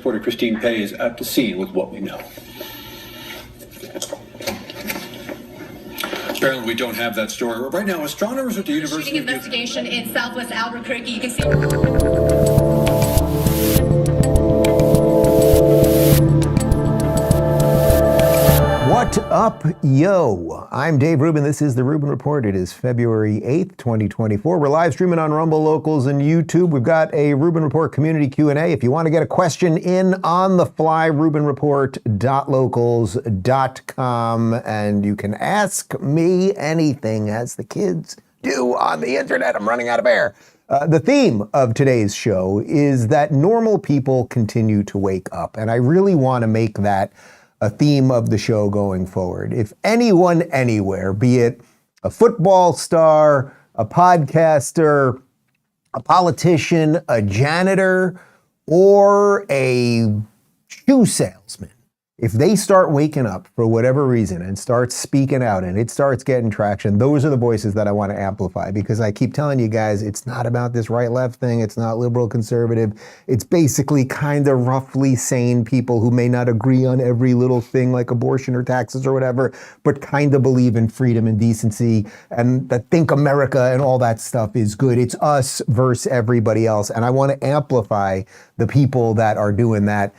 reporter Christine Pei is at the scene with what we know. Apparently, we don't have that story. Right now, astronomers at the University Shooting investigation in Southwest Albuquerque. You can see. What up, yo? I'm Dave Rubin. This is the Rubin Report. It is February 8th, 2024. We're live streaming on Rumble, Locals, and YouTube. We've got a Rubin Report community Q&A. If you want to get a question in on the fly, rubinreport.locals.com, and you can ask me anything, as the kids do on the internet. I'm running out of air. The theme of today's show is that normal people continue to wake up, and I really want to make that a theme of the show going forward. If anyone anywhere, be it a football star, a podcaster, a politician, a janitor, or a shoe salesman, if they start waking up for whatever reason and start speaking out and it starts getting traction, those are the voices that I want to amplify, because I keep telling you guys, it's not about this right-left thing. It's not liberal-conservative. It's basically kind of roughly sane people who may not agree on every little thing like abortion or taxes or whatever, but kind of believe in freedom and decency and that think America and all that stuff is good. It's us versus everybody else. And I want to amplify the people that are doing that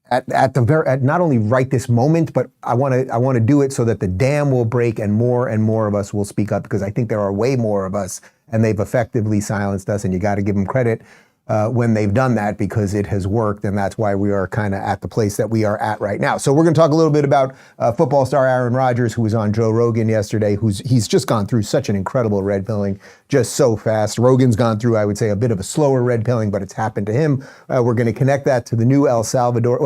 at not only right this moment, but I want to do it so that the dam will break and more of us will speak up, because I think there are way more of us and they've effectively silenced us, and you got to give them credit when they've done that, because it has worked, and that's why we are kind of at the place that we are at right now. So we're going to talk a little bit about football star Aaron Rodgers, who was on Joe Rogan yesterday, he's just gone through such an incredible red pilling, just so fast. Rogan's gone through, I would say, a bit of a slower red pilling, but it's happened to him. We're going to connect that to the new El Salvador,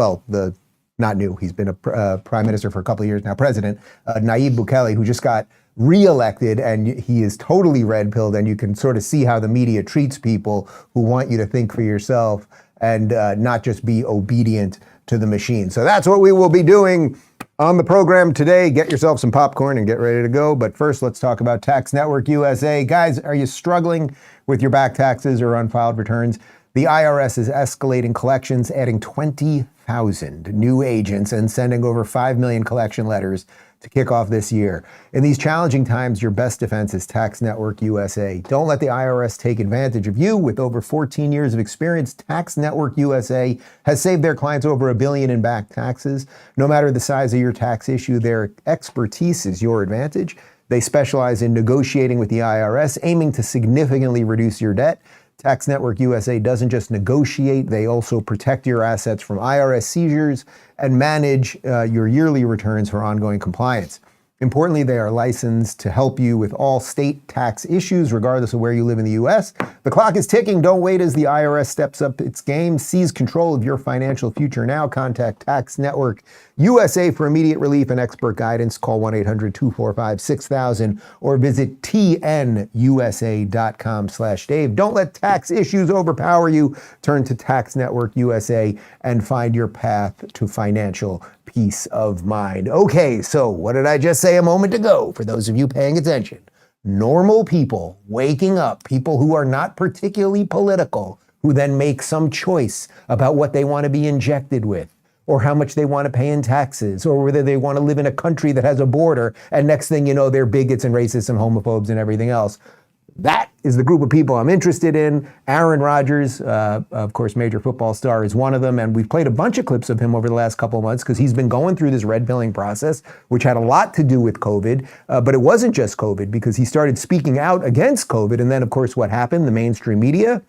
not new, he's been a prime minister for a couple of years now, president, Nayib Bukele, who just got reelected, and he is totally red-pilled, and you can sort of see how the media treats people who want you to think for yourself and not just be obedient to the machine. So that's what we will be doing on the program today. Get yourself some popcorn and get ready to go. But first, let's talk about Tax Network USA. Guys, are you struggling with your back taxes or unfiled returns? The IRS is escalating collections, adding 20,000 new agents and sending over 5 million collection letters to kick off this year. In these challenging times, your best defense is Tax Network USA. Don't let the IRS take advantage of you. With over 14 years of experience, Tax Network USA has saved their clients over $1 billion in back taxes. No matter the size of your tax issue, their expertise is your advantage. They specialize in negotiating with the IRS, aiming to significantly reduce your debt. Tax Network USA doesn't just negotiate, they also protect your assets from IRS seizures and manage your yearly returns for ongoing compliance. Importantly, they are licensed to help you with all state tax issues, regardless of where you live in the U.S. The clock is ticking. Don't wait as the IRS steps up its game. Seize control of your financial future now. Contact Tax Network USA for immediate relief and expert guidance. Call 1-800-245-6000 or visit tnusa.com/Dave. Don't let tax issues overpower you. Turn to Tax Network USA and find your path to financial peace of mind. Okay, so what did I just say a moment ago? For those of you paying attention, normal people waking up, people who are not particularly political, who then make some choice about what they want to be injected with, or how much they want to pay in taxes, or whether they want to live in a country that has a border, and next thing you know, they're bigots and racists and homophobes and everything else. That is the group of people I'm interested in. Aaron Rodgers, of course, major football star, is one of them. And we've played a bunch of clips of him over the last couple of months because he's been going through this red pilling process, which had a lot to do with COVID. But it wasn't just COVID, because he started speaking out against COVID. And then, of course, what happened? The mainstream media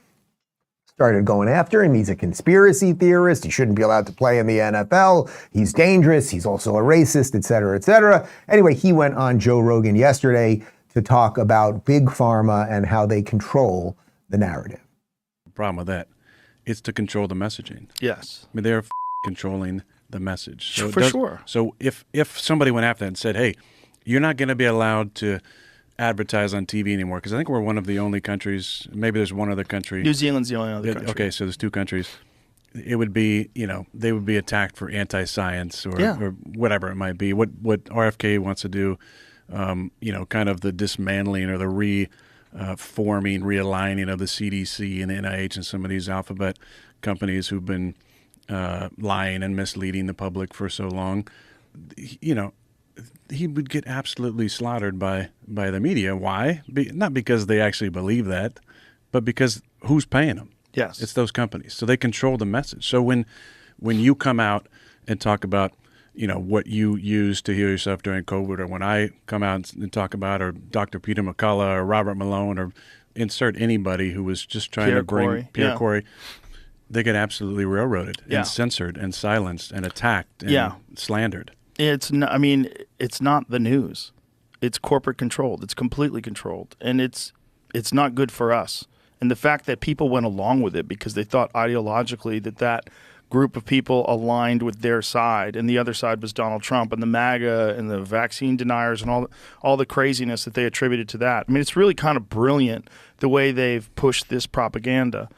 started going after him. He's a conspiracy theorist. He shouldn't be allowed to play in the NFL. He's dangerous. He's also a racist, et cetera, et cetera. Anyway, he went on Joe Rogan yesterday to talk about Big Pharma and how they control the narrative. The problem with that, it's to control the messaging. Yes. I mean, they're controlling the message. So for sure. So if somebody went after that and said, hey, you're not going to be allowed to advertise on TV anymore, because I think we're one of the only countries, maybe there's one other country. New Zealand's the only other country. Okay, so there's two countries. It would be, they would be attacked for anti-science or whatever it might be. What RFK wants to do, kind of the dismantling or the forming, realigning of the CDC and NIH and some of these alphabet companies who've been lying and misleading the public for so long, you know, he would get absolutely slaughtered by the media. Why? Not because they actually believe that, but because who's paying them? Yes. It's those companies. So they control the message. So when you come out and talk about, you know, what you used to heal yourself during COVID, or when I come out and talk about, or Dr. Peter McCullough or Robert Malone, or insert anybody who was just trying to bring Pierre Corey, they get absolutely railroaded and censored and silenced and attacked and slandered. It's not, I mean, it's not the news. It's corporate controlled. It's completely controlled. And it's not good for us. And the fact that people went along with it because they thought ideologically that group of people aligned with their side, and the other side was Donald Trump and the MAGA and the vaccine deniers and all the craziness that they attributed to that. I mean, it's really kind of brilliant the way they've pushed this propaganda.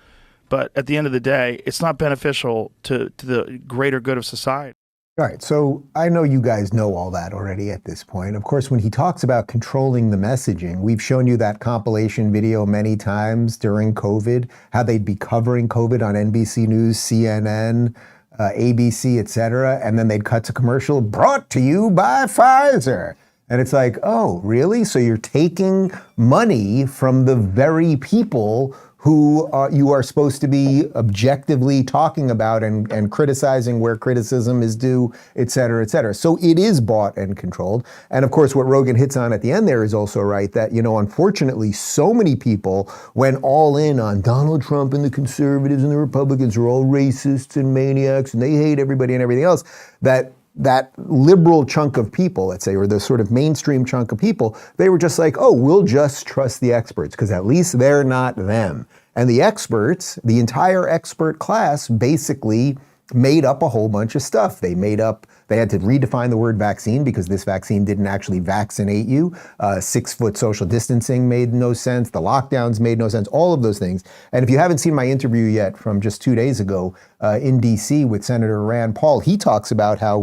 But at the end of the day, it's not beneficial to the greater good of society. All right, so I know you guys know all that already at this point. Of course, when he talks about controlling the messaging, we've shown you that compilation video many times during COVID, how they'd be covering COVID on NBC News, CNN, ABC, et cetera, and then they'd cut to commercial, brought to you by Pfizer. And it's like, oh, really? So you're taking money from the very people who you are supposed to be objectively talking about and criticizing where criticism is due, et cetera, et cetera. So it is bought and controlled. And of course, what Rogan hits on at the end there is also right, that, you know, unfortunately, so many people went all in on Donald Trump, and the conservatives and the Republicans are all racists and maniacs and they hate everybody and everything else, that liberal chunk of people, let's say, or the sort of mainstream chunk of people, they were just like, oh, we'll just trust the experts because at least they're not them. And the experts, the entire expert class, basically made up a whole bunch of stuff. They had to redefine the word vaccine because this vaccine didn't actually vaccinate you. 6-foot social distancing made no sense. The lockdowns made no sense, all of those things. And if you haven't seen my interview yet from just 2 days ago in DC with Senator Rand Paul, he talks about how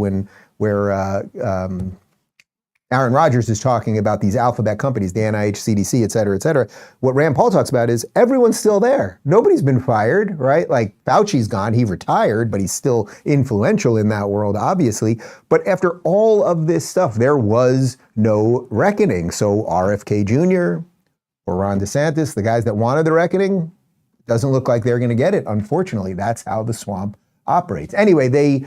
where Aaron Rodgers is talking about these alphabet companies, the NIH, CDC, et cetera, what Rand Paul talks about is everyone's still there. Nobody's been fired, right? Like Fauci's gone, he retired, but he's still influential in that world, obviously. But after all of this stuff, there was no reckoning. So RFK Jr. or Ron DeSantis, the guys that wanted the reckoning, doesn't look like they're going to get it. Unfortunately, that's how the swamp operates. Anyway, they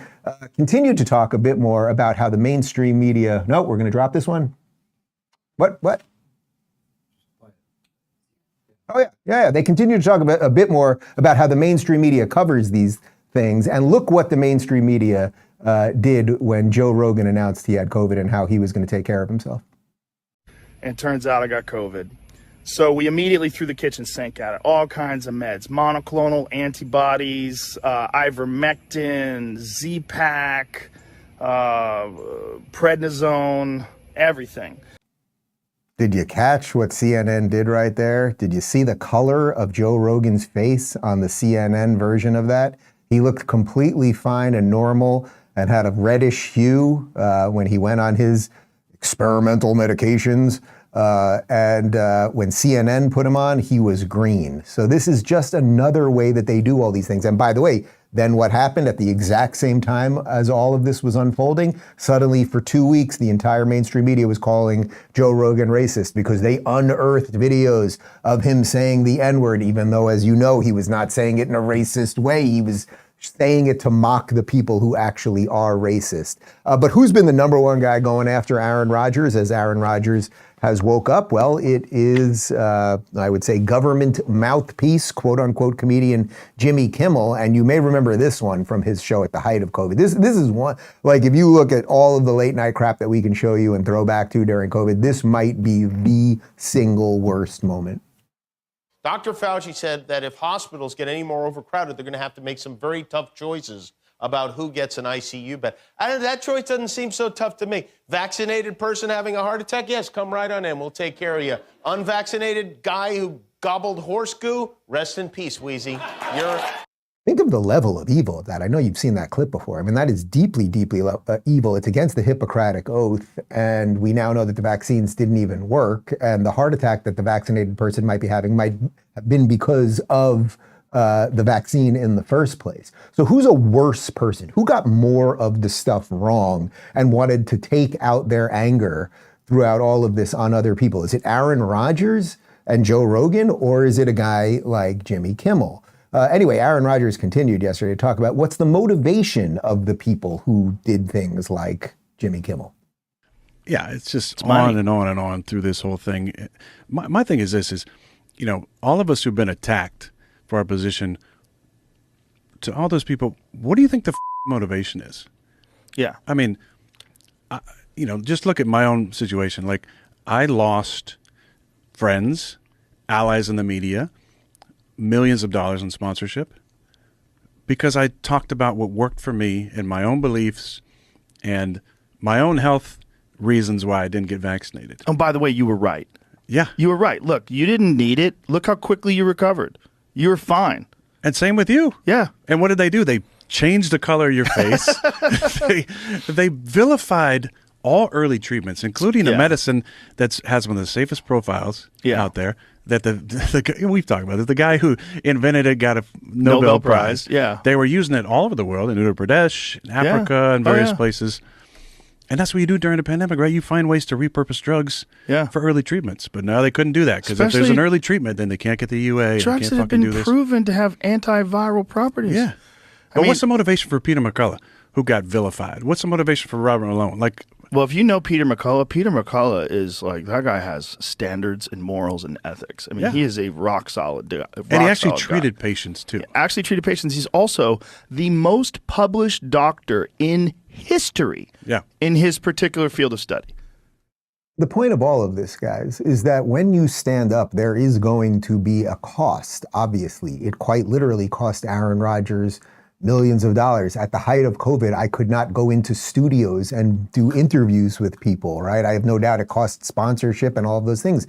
continued to talk a bit more about how the mainstream media, no, we're going to drop this one. What? Oh, yeah. They continue to talk about a bit more about how the mainstream media covers these things. And look what the mainstream media did when Joe Rogan announced he had COVID and how he was going to take care of himself. And it turns out I got COVID. So we immediately threw the kitchen sink at it. All kinds of meds, monoclonal antibodies, ivermectin, Z-Pak, prednisone, everything. Did you catch what CNN did right there? Did you see the color of Joe Rogan's face on the CNN version of that? He looked completely fine and normal and had a reddish hue when he went on his experimental medications. And when CNN put him on, he was green. So this is just another way that they do all these things. And by the way, then what happened at the exact same time as all of this was unfolding? Suddenly, for 2 weeks, the entire mainstream media was calling Joe Rogan racist because they unearthed videos of him saying the N-word, even though, as you know, he was not saying it in a racist way. He was saying it to mock the people who actually are racist. But who's been the number one guy going after Aaron Rodgers as Aaron Rodgers has woke up? Well, it is, I would say, government mouthpiece, quote unquote, comedian Jimmy Kimmel. And you may remember this one from his show at the height of COVID. This is one, like if you look at all of the late night crap that we can show you and throw back to during COVID, this might be the single worst moment. Dr. Fauci said that if hospitals get any more overcrowded, they're going to have to make some very tough choices about who gets an ICU bed. That choice doesn't seem so tough to me. Vaccinated person having a heart attack? Yes, come right on in. We'll take care of you. Unvaccinated guy who gobbled horse goo? Rest in peace, Wheezy. You're... Think of the level of evil of that. I know you've seen that clip before. I mean, that is deeply, deeply evil. It's against the Hippocratic Oath. And we now know that the vaccines didn't even work. And the heart attack that the vaccinated person might be having might have been because of the vaccine in the first place. So who's a worse person? Who got more of the stuff wrong and wanted to take out their anger throughout all of this on other people? Is it Aaron Rodgers and Joe Rogan, or is it a guy like Jimmy Kimmel? Anyway, Aaron Rodgers continued yesterday to talk about what's the motivation of the people who did things like Jimmy Kimmel. Yeah, it's just on and on and on through this whole thing. My thing is this, is, you know, all of us who've been attacked for our position, to all those people, what do you think the motivation is? Yeah. I mean, you know, just look at my own situation. Like, I lost friends, allies in the media, millions of dollars in sponsorship because I talked about what worked for me and my own beliefs and my own health reasons why I didn't get vaccinated. Oh, by the way, you were right. Yeah. You were right. Look, you didn't need it. Look how quickly you recovered. You were fine. And same with you. Yeah. And what did they do? They changed the color of your face. they vilified all early treatments, including a medicine that has one of the safest profiles out there. That we've talked about it. The guy who invented it got a Nobel Prize. Yeah. They were using it all over the world, in Uttar Pradesh, in Africa, and various places. And that's what you do during the pandemic, right? You find ways to repurpose drugs for early treatments. But now they couldn't do that because if there's an early treatment, then they can't get the UA. Drugs that have been proven to have antiviral properties. Yeah. But what's the motivation for Peter McCullough, who got vilified? What's the motivation for Robert Malone? Like, well, if you know Peter McCullough is like, that guy has standards and morals and ethics. I mean, he is a rock solid guy. And he actually treated patients, too. Actually treated patients. He's also the most published doctor in history in his particular field of study. The point of all of this, guys, is that when you stand up, there is going to be a cost, obviously. It quite literally cost Aaron Rodgers millions of dollars. At the height of COVID, I could not go into studios and do interviews with people, right? I have no doubt it cost sponsorship and all of those things.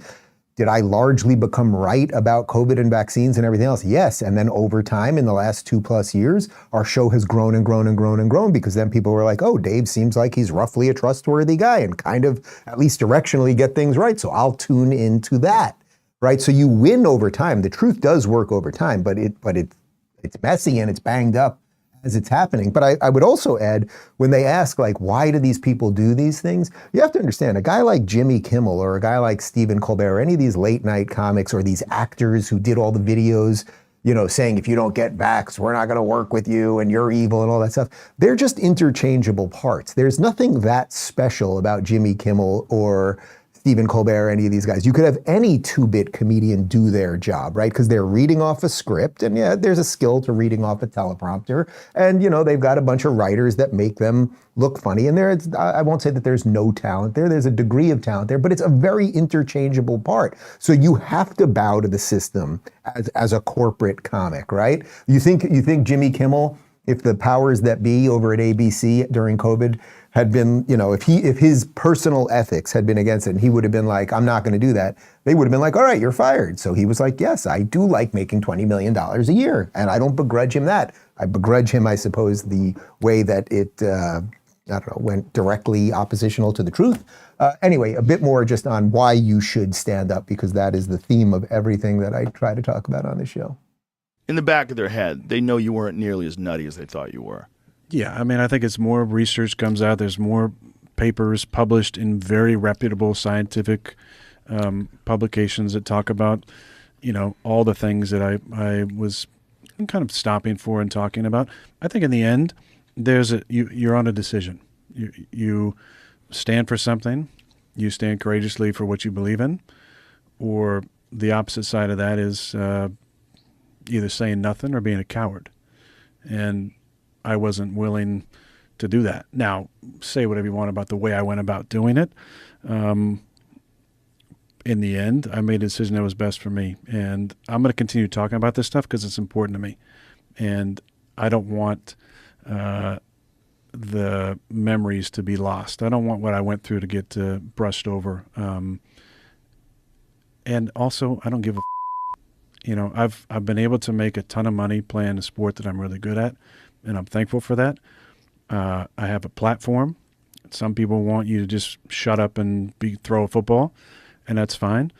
Did I largely become right about COVID and vaccines and everything else? Yes. And then over time, in the last 2+ years, our show has grown and grown and grown and grown because then people were like, oh, Dave seems like he's roughly a trustworthy guy and kind of at least directionally get things right. So I'll tune into that, right? So you win over time. The truth does work over time, but it's messy and it's banged up as it's happening. But I would also add, when they ask, like, why do these people do these things? You have to understand, a guy like Jimmy Kimmel or a guy like Stephen Colbert or any of these late night comics or these actors who did all the videos, you know, saying, if you don't get vaxxed, we're not going to work with you and you're evil and all that stuff. They're just interchangeable parts. There's nothing that special about Jimmy Kimmel or Stephen Colbert or any of these guys. You could have any 2-bit comedian do their job, right? Because they're reading off a script, and there's a skill to reading off a teleprompter. And, you know, they've got a bunch of writers that make them look funny. And I won't say that there's no talent there. There's a degree of talent there, but it's a very interchangeable part. So you have to bow to the system as a corporate comic, right? You think Jimmy Kimmel, if the powers that be over at ABC during COVID had been, you know, if his personal ethics had been against it and he would have been like, I'm not going to do that, they would have been like, all right, you're fired. So he was like, yes, I do like making $20 million a year. And I don't begrudge him that. I begrudge him, I suppose, the way that it, went directly oppositional to the truth. Anyway, a bit more just on why you should stand up, because that is the theme of everything that I try to talk about on the show. In the back of their head, they know you weren't nearly as nutty as they thought you were. Yeah, I mean, I think it's more research comes out. There's more papers published in very reputable scientific publications that talk about, you know, all the things that I was kind of stopping for and talking about. I think in the end, you're on a decision. You stand for something. You stand courageously for what you believe in, or the opposite side of that is either saying nothing or being a coward. And I wasn't willing to do that. Now, say whatever you want about the way I went about doing it. In the end, I made a decision that was best for me. And I'm going to continue talking about this stuff because it's important to me. And I don't want the memories to be lost. I don't want what I went through to get brushed over. And also, I don't give a I've been able to make a ton of money playing a sport that I'm really good at, and I'm thankful for that. I have a platform. Some people want you to just shut up and throw a football, and that's fine.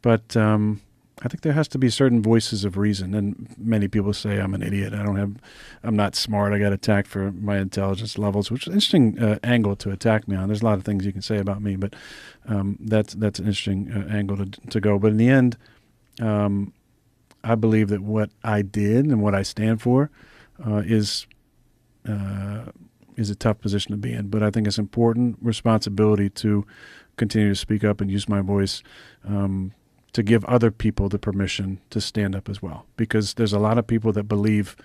But I think there has to be certain voices of reason. And many people say I'm an idiot. I'm not smart. I got attacked for my intelligence levels, which is an interesting angle to attack me on. There's a lot of things you can say about me, but that's an interesting angle to go. But in the end, I believe that what I did and what I stand for is a tough position to be in. But I think it's important responsibility to continue to speak up and use my voice to give other people the permission to stand up as well. Because there's a lot of people that believe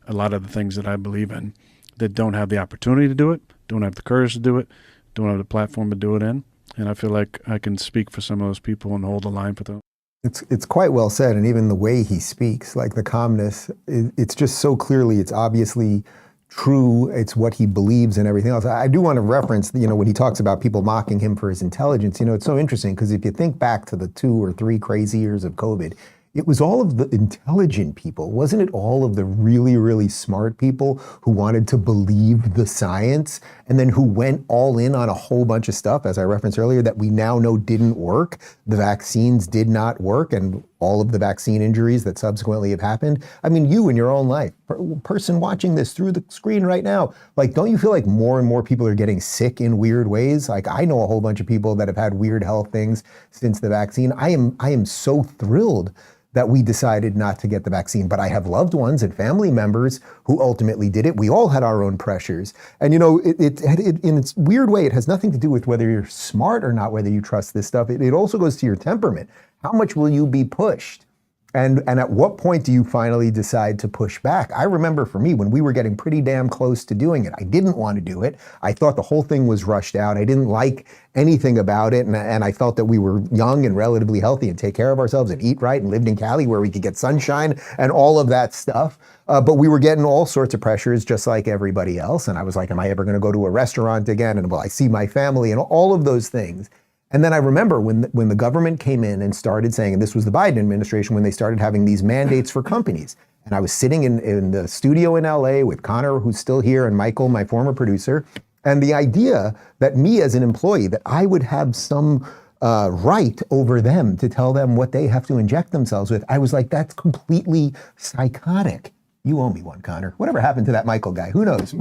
a lot of the things that I believe in that don't have the opportunity to do it, don't have the courage to do it, don't have the platform to do it in. And I feel like I can speak for some of those people and hold the line for them. It's quite well said, and even the way he speaks, like the calmness, it's just so clearly, it's obviously true, it's what he believes and everything else. I do want to reference, when he talks about people mocking him for his intelligence, it's so interesting because if you think back to the 2 or 3 crazy years of COVID, it was all of the intelligent people. Wasn't it all of the really, really smart people who wanted to believe the science and then who went all in on a whole bunch of stuff, as I referenced earlier, that we now know didn't work? The vaccines did not work, and all of the vaccine injuries that subsequently have happened. I mean, you in your own life, person watching this through the screen right now, like, don't you feel like more and more people are getting sick in weird ways? Like, I know a whole bunch of people that have had weird health things since the vaccine. I am so thrilled that we decided not to get the vaccine. But I have loved ones and family members who ultimately did it. We all had our own pressures. And it in its weird way, it has nothing to do with whether you're smart or not, whether you trust this stuff. It also goes to your temperament. How much will you be pushed? And at what point do you finally decide to push back? I remember for me, when we were getting pretty damn close to doing it, I didn't want to do it. I thought the whole thing was rushed out. I didn't like anything about it. And I felt that we were young and relatively healthy and take care of ourselves and eat right and lived in Cali where we could get sunshine and all of that stuff. But we were getting all sorts of pressures just like everybody else. And I was like, am I ever going to go to a restaurant again? And will I see my family? And all of those things. And then I remember when the government came in and started saying, and this was the Biden administration, when they started having these mandates for companies. And I was sitting in the studio in LA with Connor, who's still here, and Michael, my former producer. And the idea that me as an employee, that I would have some right over them to tell them what they have to inject themselves with, I was like, that's completely psychotic. You owe me one, Connor. Whatever happened to that Michael guy? Who knows?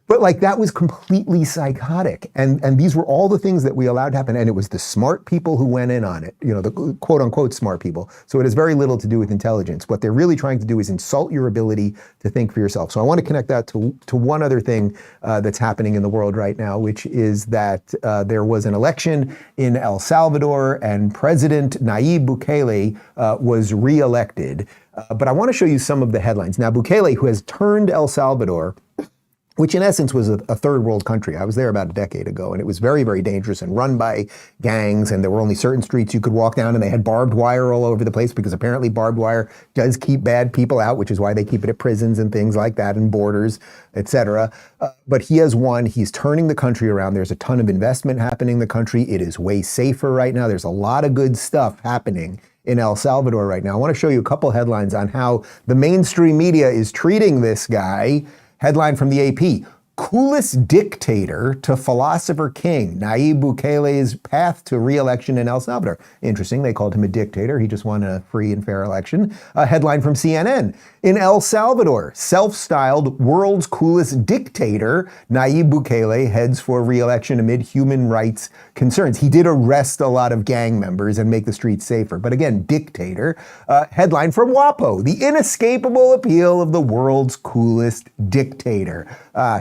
But like, that was completely psychotic. And these were all the things that we allowed to happen. And it was the smart people who went in on it, the quote unquote smart people. So it has very little to do with intelligence. What they're really trying to do is insult your ability to think for yourself. So I want to connect that to one other thing that's happening in the world right now, which is that there was an election in El Salvador and President Nayib Bukele was reelected. But I want to show you some of the headlines. Now, Bukele, who has turned El Salvador, which in essence was a third world country. I was there about a decade ago, and it was very, very dangerous and run by gangs, and there were only certain streets you could walk down, and they had barbed wire all over the place because apparently barbed wire does keep bad people out, which is why they keep it at prisons and things like that and borders, etc. But he has won. He's turning the country around. There's a ton of investment happening in the country. It is way safer right now. There's a lot of good stuff happening in El Salvador right now. I want to show you a couple headlines on how the mainstream media is treating this guy. Headline from the AP, coolest dictator to philosopher king, Nayib Bukele's path to re-election in El Salvador. Interesting, they called him a dictator. He just won a free and fair election. A headline from CNN, in El Salvador, self-styled world's coolest dictator, Nayib Bukele heads for re-election amid human rights concerns. He did arrest a lot of gang members and make the streets safer. But again, dictator. Headline from WAPO, the inescapable appeal of the world's coolest dictator.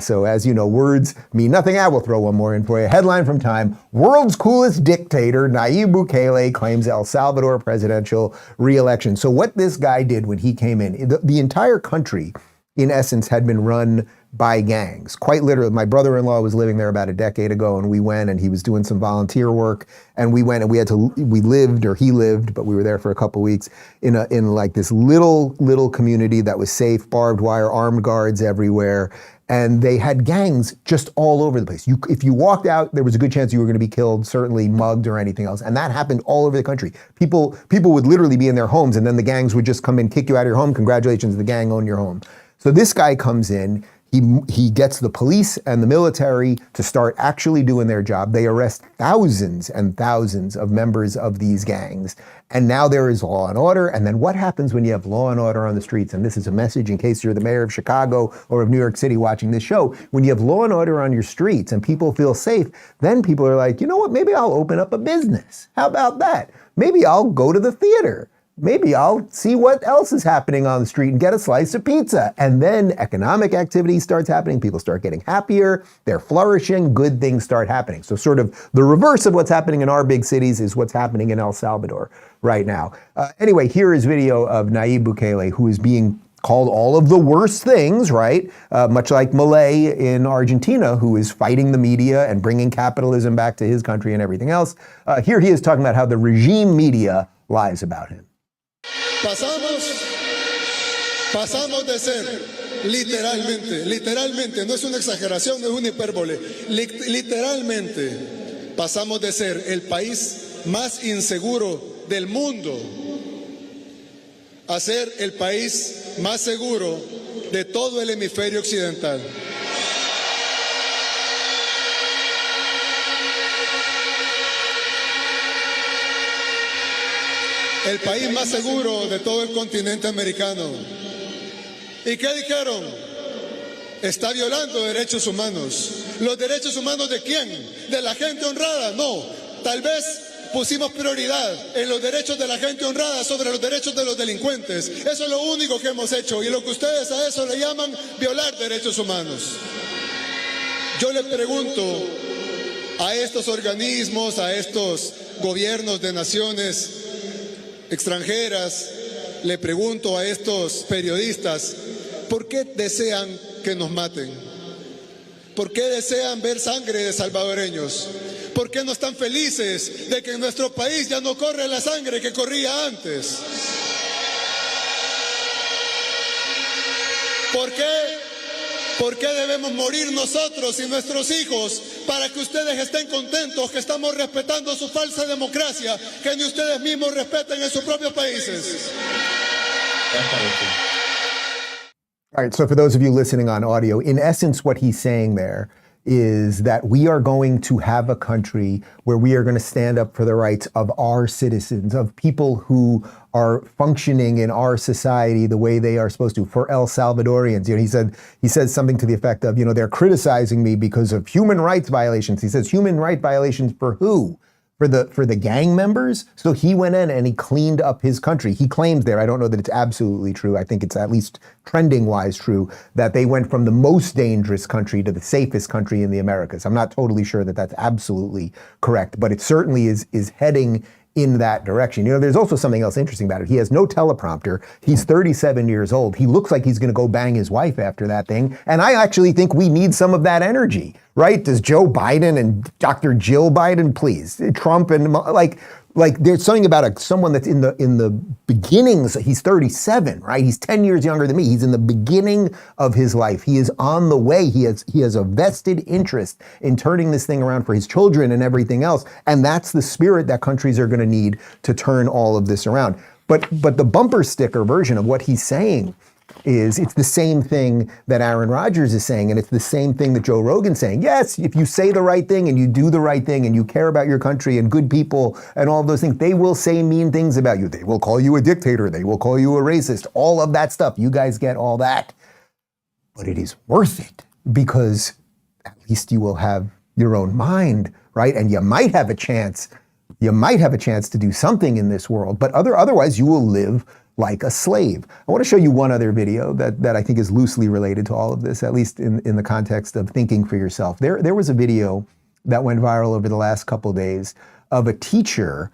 So as you know, words mean nothing. I will throw one more in for you. Headline from Time, world's coolest dictator, Nayib Bukele claims El Salvador presidential re-election. So what this guy did when he came in, the entire country, in essence, had been run by gangs. Quite literally, my brother-in-law was living there about a decade ago, and we went, and he was doing some volunteer work, and we went, and he lived, but we were there for a couple weeks in like this little community that was safe, barbed wire, armed guards everywhere. and they had gangs just all over the place. If you walked out, there was a good chance you were going to be killed, certainly mugged or anything else. And that happened all over the country. People would literally be in their homes, and then the gangs would just come and kick you out of your home. Congratulations, the gang owned your home. So this guy comes in. He gets the police and the military to start actually doing their job. They arrest thousands and thousands of members of these gangs. And now there is law and order. And then what happens when you have law and order on the streets? And this is a message in case you're the mayor of Chicago or of New York City watching this show. When you have law and order on your streets and people feel safe, then people are like, you know what, maybe I'll open up a business. How about that? Maybe I'll go to the theater. Maybe I'll see what else is happening on the street and get a slice of pizza. And then economic activity starts happening. People start getting happier. They're flourishing. Good things start happening. So sort of the reverse of what's happening in our big cities is what's happening in El Salvador right now. Anyway, here is video of Nayib Bukele, who is being called all of the worst things, right? Much like Milei in Argentina, who is fighting the media and bringing capitalism back to his country and everything else. Here he is talking about how the regime media lies about him. Pasamos de ser literalmente, no es una exageración, no es una hipérbole, literalmente pasamos de ser el país más inseguro del mundo a ser el país más seguro de todo el hemisferio occidental. El país más seguro de todo el continente americano. ¿Y qué dijeron? Está violando derechos humanos. ¿Los derechos humanos de quién? ¿De la gente honrada? No. Tal vez pusimos prioridad en los derechos de la gente honrada sobre los derechos de los delincuentes. Eso es lo único que hemos hecho. Y lo que ustedes a eso le llaman violar derechos humanos. Yo le pregunto a estos organismos, a estos gobiernos de naciones extranjeras, le pregunto a estos periodistas, ¿por qué desean que nos maten? ¿Por qué desean ver sangre de salvadoreños? ¿Por qué no están felices de que en nuestro país ya no corre la sangre que corría antes? ¿Por qué debemos morir nosotros y nuestros hijos para que ustedes estén contentos que estamos respetando su falsa democracia que ni ustedes mismos respetan en sus propios países? All right, so for those of you listening on audio, in essence, what he's saying there is that we are going to have a country where we are going to stand up for the rights of our citizens, of people who are functioning in our society the way they are supposed to. For El Salvadorians, he says something to the effect of, they're criticizing me because of human rights violations. He says human rights violations for who? For the gang members? So he went in and he cleaned up his country. He claims there, I don't know that it's absolutely true, I think it's at least trending-wise true, that they went from the most dangerous country to the safest country in the Americas. I'm not totally sure that that's absolutely correct, but it certainly is heading in that direction. There's also something else interesting about it. He has no teleprompter. He's 37 years old. He looks like he's going to go bang his wife after that thing. And I actually think we need some of that energy, right? Does Joe Biden and Dr. Jill Biden, please, Trump and like there's something about someone that's in the beginnings. He's 37, right? He's 10 years younger than me. He's in the beginning of his life. He is on the way. He has a vested interest in turning this thing around for his children and everything else. And that's the spirit that countries are going to need to turn all of this around. But the bumper sticker version of what he's saying is it's the same thing that Aaron Rodgers is saying, and it's the same thing that Joe Rogan's saying. Yes, if you say the right thing and you do the right thing and you care about your country and good people and all of those things, they will say mean things about you. They will call you a dictator. They will call you a racist. All of that stuff. You guys get all that. But it is worth it because at least you will have your own mind, right? And you might have a chance. You might have a chance to do something in this world, but otherwise you will live like a slave. I want to show you one other video that I think is loosely related to all of this, at least in the context of thinking for yourself. There was a video that went viral over the last couple of days of a teacher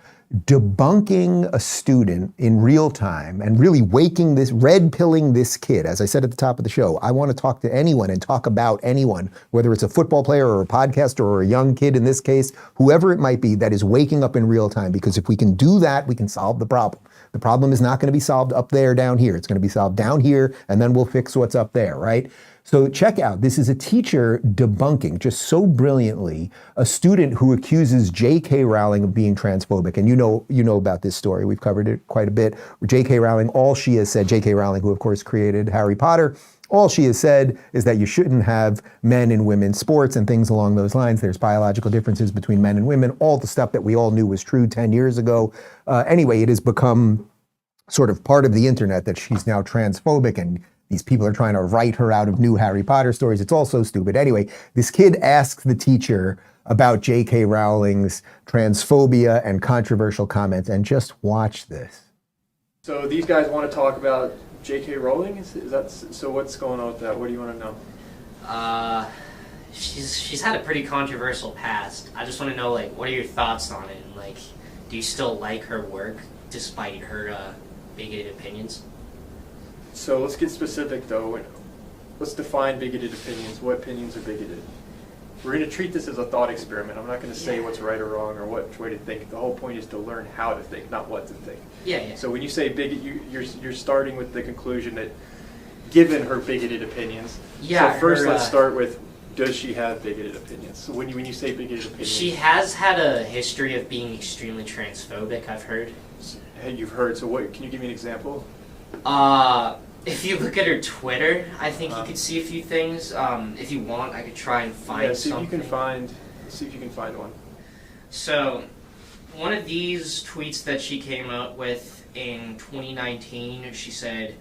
debunking a student in real time and really red-pilling this kid. As I said at the top of the show, I want to talk to anyone and talk about anyone, whether it's a football player or a podcaster or a young kid in this case, whoever it might be that is waking up in real time. Because if we can do that, we can solve the problem. The problem is not going to be solved up there, down here. It's going to be solved down here, and then we'll fix what's up there, right? So check out, this is a teacher debunking just so brilliantly a student who accuses J.K. Rowling of being transphobic. And you know about this story. We've covered it quite a bit. J.K. Rowling, all she has said, J.K. Rowling, who of course created Harry Potter, all she has said is that you shouldn't have men and women's sports and things along those lines. There's biological differences between men and women, all the stuff that we all knew was true 10 years ago. Anyway, it has become sort of part of the internet that she's now transphobic, and these people are trying to write her out of new Harry Potter stories. It's all so stupid. Anyway, this kid asks the teacher about J.K. Rowling's transphobia and controversial comments, and just watch this. So these guys want to talk about J.K. Rowling? Is that so? What's going on with that? What do you want to know? She's had a pretty controversial past. I just want to know, like, what are your thoughts on it? And, like, do you still like her work despite her bigoted opinions? So let's get specific, though. Let's define bigoted opinions. What opinions are bigoted? We're going to treat this as a thought experiment. I'm not going to say what's right or wrong or what way to think. The whole point is to learn how to think, not what to think. Yeah. So when you say bigot, you're starting with the conclusion that given her bigoted opinions. Yeah. So first let's start with, does she have bigoted opinions? So when you say bigoted opinions. She has had a history of being extremely transphobic, I've heard. Hey, you've heard. So what? Can you give me an example? If you look at her Twitter, I think you could see a few things. If you want, I could try and find see something. See if you can find one. So, one of these tweets that she came out with in 2019, she said,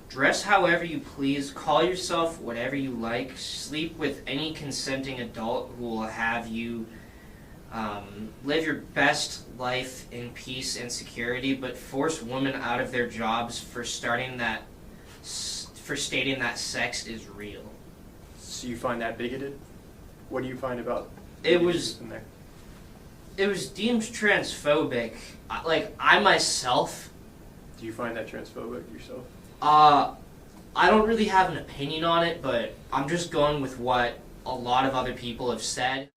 "Dress however you please, call yourself whatever you like, sleep with any consenting adult who will have you live your best life in peace and security, but force women out of their jobs for stating that sex is real." So you find that bigoted? What do you find about it was in there? It was deemed transphobic. I myself. Do you find that transphobic yourself? I don't really have an opinion on it, but I'm just going with what a lot of other people have said.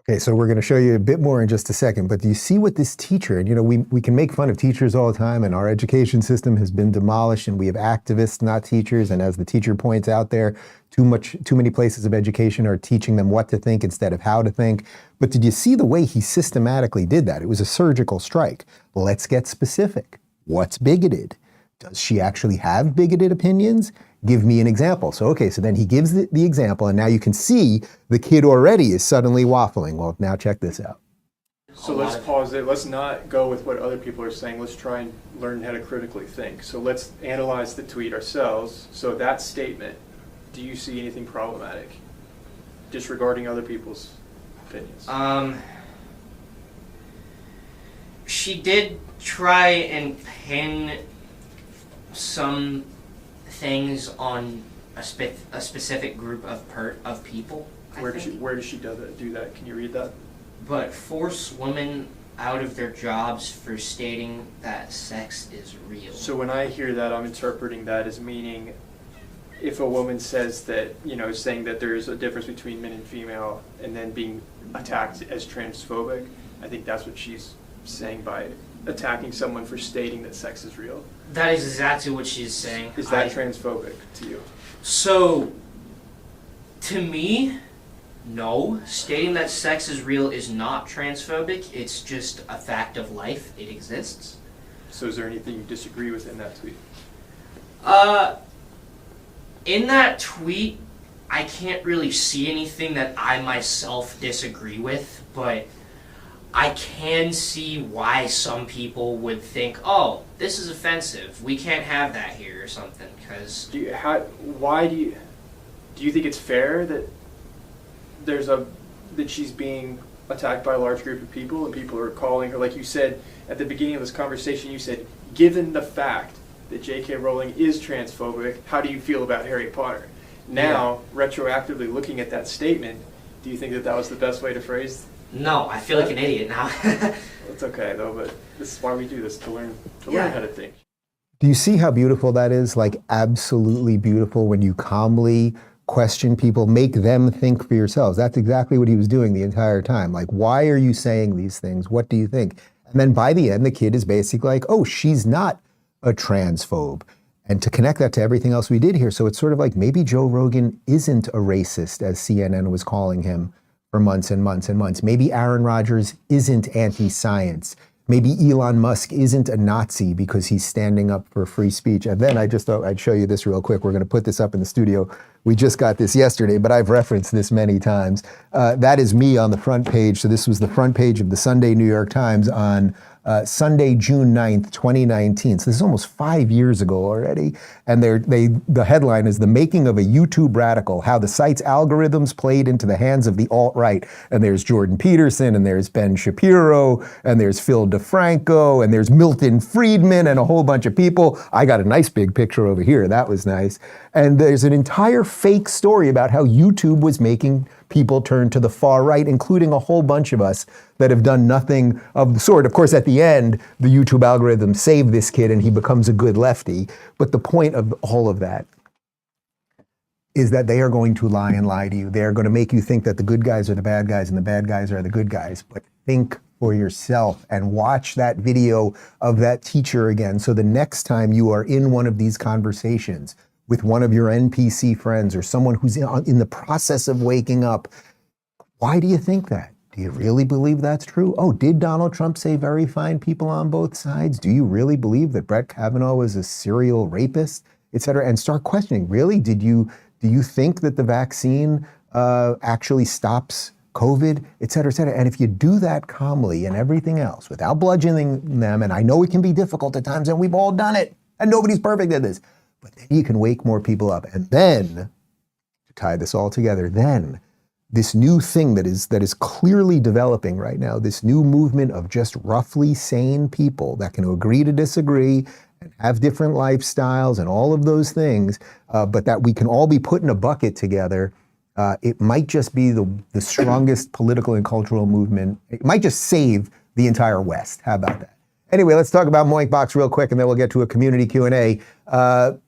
Okay, so we're going to show you a bit more in just a second, but do you see what this teacher, and we can make fun of teachers all the time, and our education system has been demolished, and we have activists, not teachers, and as the teacher points out there, too many places of education are teaching them what to think instead of how to think. But did you see the way he systematically did that? It was a surgical strike. Let's get specific. What's bigoted? Does she actually have bigoted opinions? Give me an example. So then he gives the example, and now you can see the kid already is suddenly waffling. Well, now check this out. So let's pause there. Let's not go with what other people are saying. Let's try and learn how to critically think. So let's analyze the tweet ourselves. So that statement, do you see anything problematic? Disregarding other people's opinions. She did try and pin some things on a specific group of people. Where does she do that? Can you read that? But force women out of their jobs for stating that sex is real. So when I hear that, I'm interpreting that as meaning if a woman says that, saying that there's a difference between men and female and then being attacked as transphobic, I think that's what she's saying by attacking someone for stating that sex is real. That is exactly what she's saying. Is that transphobic to you? So, to me, no. Stating that sex is real is not transphobic. It's just a fact of life. It exists. So is there anything you disagree with in that tweet? In that tweet, I can't really see anything that I myself disagree with, but I can see why some people would think, oh, this is offensive. We can't have that here or something. Because do you think it's fair that that she's being attacked by a large group of people and people are calling her, like you said at the beginning of this conversation, you said, given the fact that J.K. Rowling is transphobic, how do you feel about Harry Potter? Now, retroactively looking at that statement, do you think that was the best way to phrase? No, I feel like an idiot now. It's okay though, but this is why we do this, to learn how to think. Do you see how beautiful that is? Like absolutely beautiful when you calmly question people, make them think for yourselves. That's exactly what he was doing the entire time. Like, why are you saying these things? What do you think? And then by the end, the kid is basically like, oh, she's not a transphobe. And to connect that to everything else we did here, so it's sort of like maybe Joe Rogan isn't a racist, as CNN was calling him for months and months and months. Maybe Aaron Rodgers isn't anti-science. Maybe Elon Musk isn't a Nazi because he's standing up for free speech. And then I just thought I'd show you this real quick. We're going to put this up in the studio. We just got this yesterday, but I've referenced this many times. That is me on the front page. So this was the front page of the Sunday New York Times on Sunday, June 9th, 2019. So this is almost 5 years ago already. And the headline is "The Making of a YouTube Radical, How the Site's Algorithms Played into the Hands of the Alt-Right." And there's Jordan Peterson, and there's Ben Shapiro, and there's Phil DeFranco, and there's Milton Friedman, and a whole bunch of people. I got a nice big picture over here. That was nice. And there's an entire fake story about how YouTube was making people turn to the far right, including a whole bunch of us that have done nothing of the sort. Of course, at the end, the YouTube algorithm saved this kid and he becomes a good lefty. But the point of all of that is that they are going to lie and lie to you. They are going to make you think that the good guys are the bad guys and the bad guys are the good guys. But think for yourself and watch that video of that teacher again. So the next time you are in one of these conversations with one of your NPC friends or someone who's in the process of waking up, why do you think that? Do you really believe that's true? Oh, did Donald Trump say very fine people on both sides? Do you really believe that Brett Kavanaugh was a serial rapist, et cetera? And start questioning, really? Do you think that the vaccine actually stops COVID, et cetera, et cetera? And if you do that calmly and everything else without bludgeoning them, and I know it can be difficult at times and we've all done it and nobody's perfect at this, but then you can wake more people up. And then, to tie this all together, then this new thing that is clearly developing right now, this new movement of just roughly sane people that can agree to disagree and have different lifestyles and all of those things, but that we can all be put in a bucket together. It might just be the strongest political and cultural movement. It might just save the entire West. How about that? Anyway, let's talk about Moinkbox real quick, and then we'll get to a community Q&A.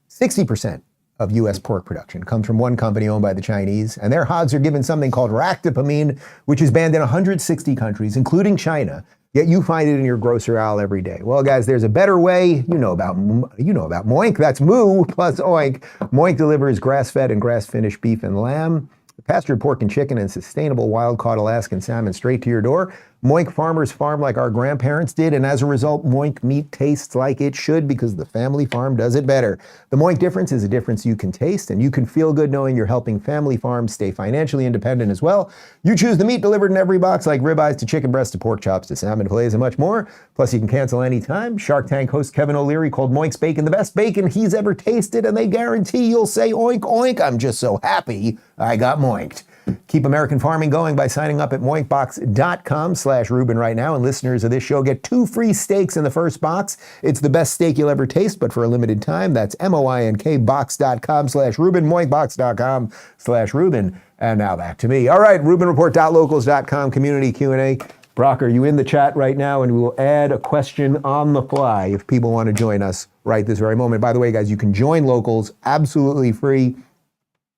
60% of U.S. pork production comes from one company owned by the Chinese, and their hogs are given something called ractopamine, which is banned in 160 countries, including China. Yet you find it in your grocery aisle every day. Well, guys, there's a better way. You know about Moink. That's moo plus oink. Moink delivers grass-fed and grass-finished beef and lamb, pastured pork and chicken, and sustainable wild-caught Alaskan salmon straight to your door. Moink farmers farm like our grandparents did, and as a result, Moink meat tastes like it should because the family farm does it better. The Moink difference is a difference you can taste, and you can feel good knowing you're helping family farms stay financially independent as well. You choose the meat delivered in every box, like ribeyes to chicken breasts to pork chops to salmon fillets and much more. Plus, you can cancel anytime. Shark Tank host Kevin O'Leary called Moink's bacon the best bacon he's ever tasted, and they guarantee you'll say oink, oink. I'm just so happy I got moinked. Keep American farming going by signing up at moinkbox.com/Rubin right now, and listeners of this show get 2 free steaks in the first box. It's the best steak you'll ever taste, but for a limited time. That's moinkbox.com/Rubin, moinkbox.com/Rubin. And now back to me. All right, RubinReport.locals.com community Q&A. Brock, are you in the chat right now? And we will add a question on the fly if people want to join us right this very moment. By the way, guys, you can join Locals absolutely free.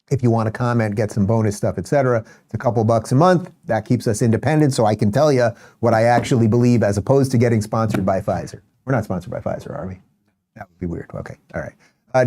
If you want to comment, get some bonus stuff, etc. It's a couple bucks a month. That keeps us independent, so I can tell you what I actually believe as opposed to getting sponsored by Pfizer. We're not sponsored by Pfizer, are we? That would be weird. Okay, all right.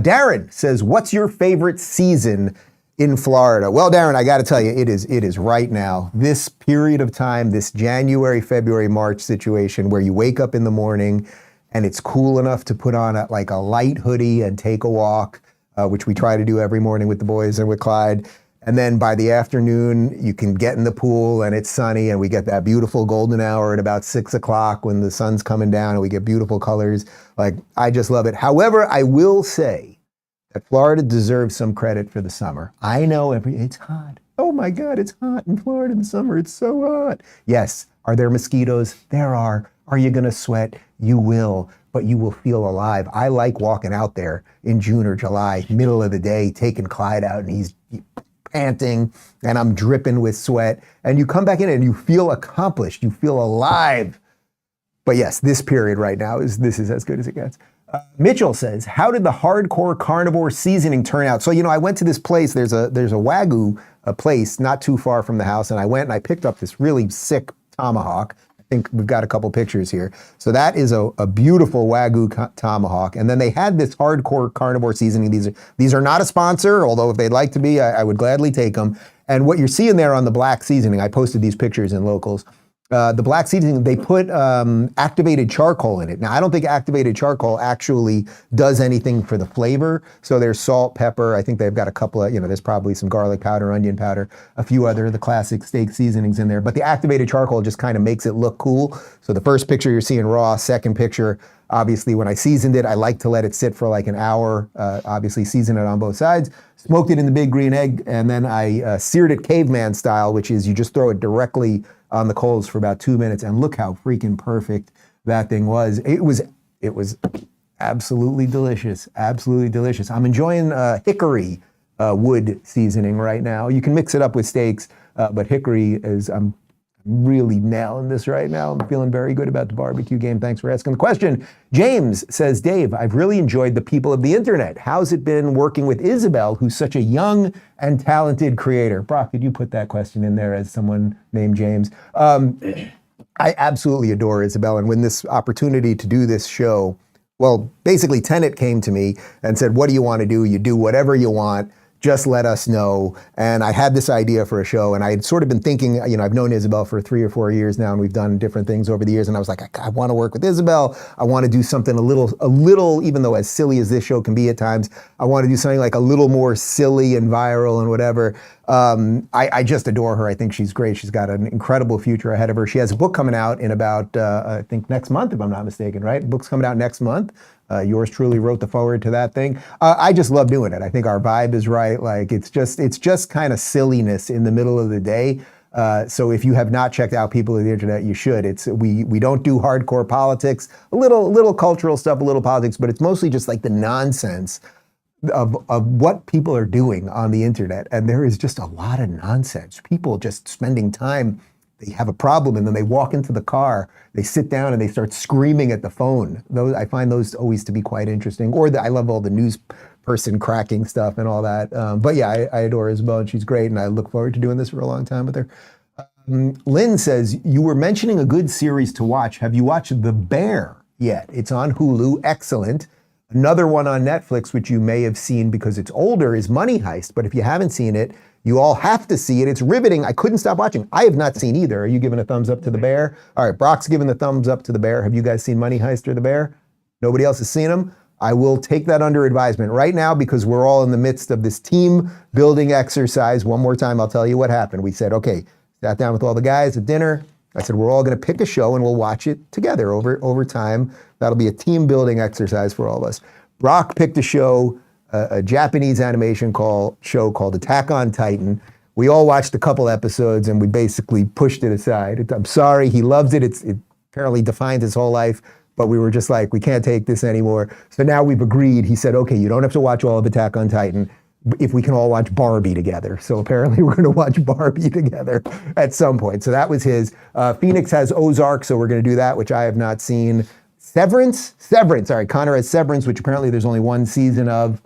Darren says, what's your favorite season in Florida? Well, Darren, I got to tell you, it is right now. This period of time, this January, February, March situation where you wake up in the morning and it's cool enough to put on a light hoodie and take a walk, which we try to do every morning with the boys and with Clyde. And then by the afternoon, you can get in the pool and it's sunny and we get that beautiful golden hour at about 6 o'clock when the sun's coming down and we get beautiful colors. I just love it. However, I will say that Florida deserves some credit for the summer. I know it's hot. Oh my God, it's hot in Florida in the summer. It's so hot. Yes. Are there mosquitoes? There are. Are you going to sweat? You will. But you will feel alive. I like walking out there in June or July, middle of the day, taking Clyde out and he's panting and I'm dripping with sweat. And you come back in and you feel accomplished. You feel alive. But yes, this period right now is as good as it gets. Mitchell says, how did the hardcore carnivore seasoning turn out? So, I went to this place. There's a Wagyu place not too far from the house. And I went and I picked up this really sick tomahawk. think we've got a couple pictures here. So that is a beautiful Wagyu tomahawk. And then they had this hardcore carnivore seasoning. These are not a sponsor, although if they'd like to be, I would gladly take them. And what you're seeing there on the black seasoning, I posted these pictures in Locals. The black seasoning, they put activated charcoal in it. Now, I don't think activated charcoal actually does anything for the flavor. So there's salt, pepper. I think they've got a couple of, there's probably some garlic powder, onion powder, a few other of the classic steak seasonings in there. But the activated charcoal just kind of makes it look cool. So the first picture you're seeing raw, second picture, obviously when I seasoned it, I like to let it sit for like an hour, obviously season it on both sides. Smoked it in the big green egg, and then I seared it caveman style, which is you just throw it directly on the coals for about 2 minutes, and look how freaking perfect that thing was. It was absolutely delicious, absolutely delicious. I'm enjoying hickory wood seasoning right now. You can mix it up with steaks, but hickory is, I'm really nailing this right now. I'm feeling very good about the barbecue game. Thanks for asking the question. James says, Dave, I've really enjoyed the people of the internet. How's it been working with Isabel, who's such a young and talented creator? Brock, could you put that question in there as someone named James? I absolutely adore Isabel. And when this opportunity to do this show, well, basically Tenet came to me and said, what do you want to do? You do whatever you want. Just let us know. And I had this idea for a show, and I had sort of been thinking, I've known Isabel for 3 or 4 years now, and we've done different things over the years. And I was like, I want to work with Isabel. I want to do something a little, even though as silly as this show can be at times, I want to do something like a little more silly and viral and whatever. I just adore her. I think she's great. She's got an incredible future ahead of her. She has a book coming out in about, I think next month, if I'm not mistaken, right? Book's coming out next month. Yours truly wrote the forward to that thing. I just love doing it. I think our vibe is right. Like it's just kind of silliness in the middle of the day. So if you have not checked out People of the Internet, you should. We don't do hardcore politics, a little cultural stuff, a little politics, but it's mostly just like the nonsense of what people are doing on the internet. And there is just a lot of nonsense. People just spending time, they have a problem and then they walk into the car, they sit down and they start screaming at the phone. I find those always to be quite interesting. Or I love all the news person cracking stuff and all that. But yeah, I adore Isabel and she's great and I look forward to doing this for a long time with her. Lynn says, you were mentioning a good series to watch. Have you watched The Bear yet? It's on Hulu, excellent. Another one on Netflix, which you may have seen because it's older, is Money Heist. But if you haven't seen it, you all have to see it. It's riveting. I couldn't stop watching. I have not seen either. Are you giving a thumbs up to The Bear? All right, Brock's giving the thumbs up to The Bear. Have you guys seen Money Heist or The Bear? Nobody else has seen them? I will take that under advisement right now because we're all in the midst of this team building exercise. One more time, I'll tell you what happened. We said, okay, sat down with all the guys at dinner. I said, we're all going to pick a show and we'll watch it together over time. That'll be a team building exercise for all of us. Brock picked a show, a Japanese animation show called Attack on Titan. We all watched a couple episodes and we basically pushed it aside. I'm sorry, he loves it. It apparently defines his whole life, but we were just like, we can't take this anymore. So now we've agreed. He said, okay, you don't have to watch all of Attack on Titan if we can all watch Barbie together. So apparently we're going to watch Barbie together at some point. So that was his. Phoenix has Ozark, so we're going to do that, which I have not seen. Severance. All right, Connor has Severance, which apparently there's only one season of.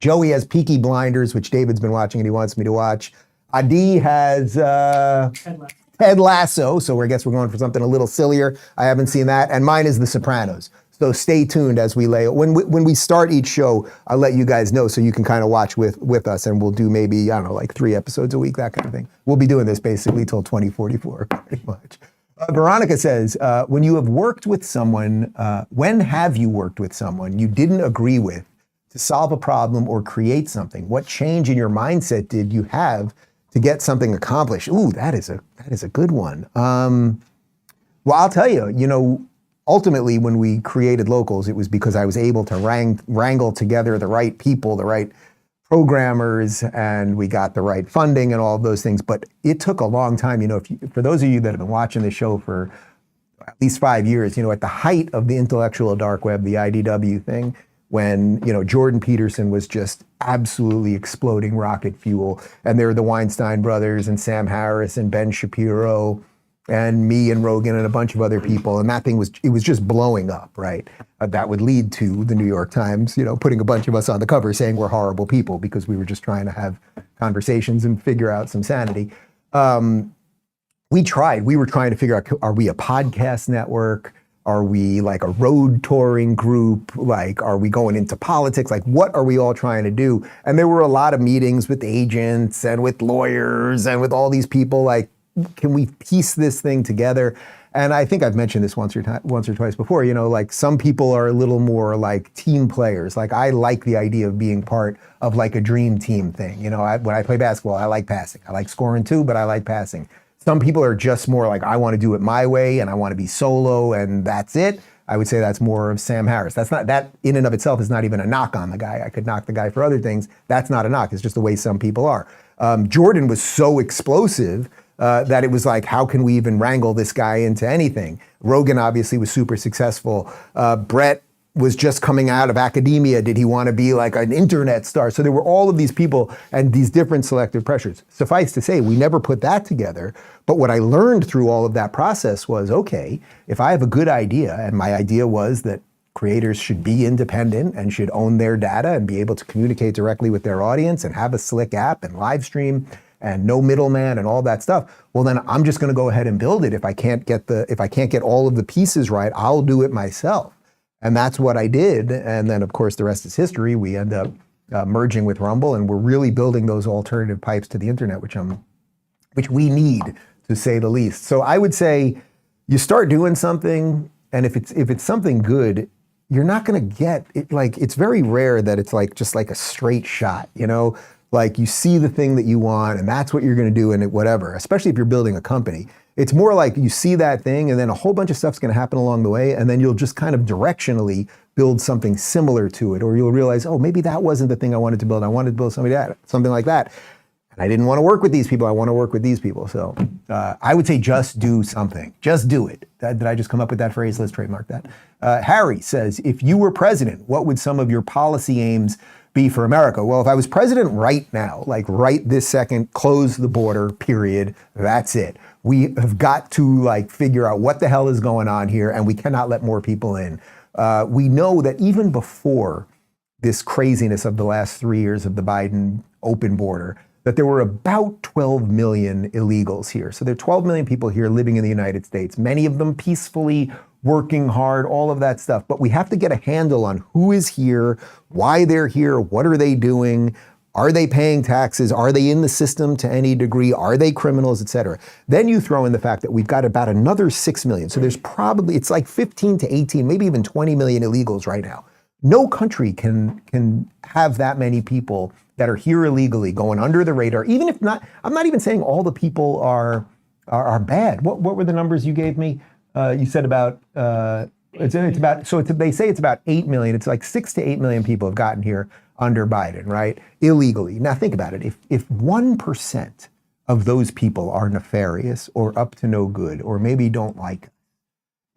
Joey has Peaky Blinders, which David's been watching and he wants me to watch. Adi has Ted Lasso, so I guess we're going for something a little sillier. I haven't seen that. And mine is The Sopranos. So stay tuned as we when we start each show, I'll let you guys know so you can kind of watch with us and we'll do maybe, I don't know, like 3 episodes a week, that kind of thing. We'll be doing this basically till 2044, pretty much. Veronica says, when have you worked with someone you didn't agree with to solve a problem or create something? What change in your mindset did you have to get something accomplished? Ooh, that is a good one. Well, I'll tell you, ultimately when we created Locals, it was because I was able to wrangle together the right people, the right programmers, and we got the right funding and all of those things. But it took a long time. For those of you that have been watching this show for at least 5 years, at the height of the intellectual dark web, the IDW thing, when, Jordan Peterson was just absolutely exploding rocket fuel. And there were the Weinstein brothers and Sam Harris and Ben Shapiro and me and Rogan and a bunch of other people. And that thing was just blowing up, right? That would lead to the New York Times, putting a bunch of us on the cover saying we're horrible people because we were just trying to have conversations and figure out some sanity. we tried. We were trying to figure out, are we a podcast network? Are we like a road touring group? Like, are we going into politics? Like, what are we all trying to do? And there were a lot of meetings with agents and with lawyers and with all these people. Like, can we piece this thing together? And I think I've mentioned this once or twice before, you know, like some people are a little more like team players. Like I like the idea of being part of like a dream team thing. You know, when I play basketball, I like passing. I like scoring too, but I like passing. Some people are just more like, I want to do it my way and I want to be solo and that's it. I would say that's more of Sam Harris. That in and of itself is not even a knock on the guy. I could knock the guy for other things. That's not a knock. It's just the way some people are. Jordan was so explosive that it was like, how can we even wrangle this guy into anything? Rogan obviously was super successful. Brett was just coming out of academia. Did he want to be like an internet star? So there were all of these people and these different selective pressures. Suffice to say, we never put that together. But what I learned through all of that process was, okay, if I have a good idea, and my idea was that creators should be independent and should own their data and be able to communicate directly with their audience and have a slick app and live stream and no middleman and all that stuff. Well, then I'm just going to go ahead and build it. If I can't get all of the pieces right, I'll do it myself. And that's what I did. And then, of course, the rest is history. We end up merging with Rumble, and we're really building those alternative pipes to the internet, which we need, to say the least. So I would say you start doing something, and if it's something good, you're not going to get it. Like, it's very rare that it's like just like a straight shot, you know? Like you see the thing that you want, and that's what you're going to do, and whatever. Especially if you're building a company. It's more like you see that thing and then a whole bunch of stuff's going to happen along the way, and then you'll just kind of directionally build something similar to it, or you'll realize, oh, maybe that wasn't the thing I wanted to build. I wanted to build something like that. And I didn't want to work with these people. I want to work with these people. So I would say just do something. Just do it. Did I just come up with that phrase? Let's trademark that. Harry says, if you were president, what would some of your policy aims be for America? Well, if I was president right now, like right this second, close the border, period. That's it. We have got to like figure out what the hell is going on here, and we cannot let more people in. We know that even before this craziness of the last 3 years of the Biden open border, that there were about 12 million illegals here. So there are 12 million people here living in the United States, many of them peacefully, working hard, all of that stuff. But we have to get a handle on who is here, why they're here, what are they doing, are they paying taxes, are they in the system to any degree, are they criminals, et cetera. Then you throw in the fact that we've got about another 6 million. So there's probably, it's like 15 to 18, maybe even 20 million illegals right now. No country can have that many people that are here illegally going under the radar, even if not, I'm not even saying all the people are bad. What were the numbers you gave me? You said about, they say it's about 8 million. It's like 6 to 8 million people have gotten here under Biden, right? Illegally. Now think about it. If 1% of those people are nefarious or up to no good, or maybe don't like,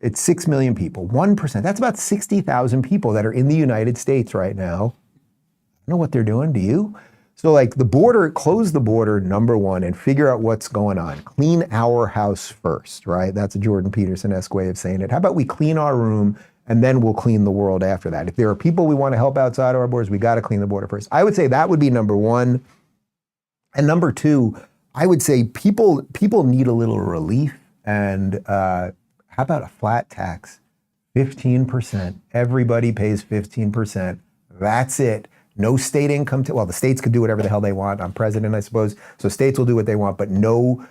it's 6 million people, 1%, that's about 60,000 people that are in the United States right now. I don't know what they're doing, do you? So like the border, close the border, number one, and figure out what's going on. Clean our house first, right? That's a Jordan Peterson-esque way of saying it. How about we clean our room and then we'll clean the world after that? If there are people we want to help outside our borders, we got to clean the border first. I would say that would be number one. And number two, I would say people need a little relief. And how about a flat tax? 15%. Everybody pays 15%. That's it. No state income, well, the states could do whatever the hell they want. I'm president, I suppose. So states will do what they want, but no,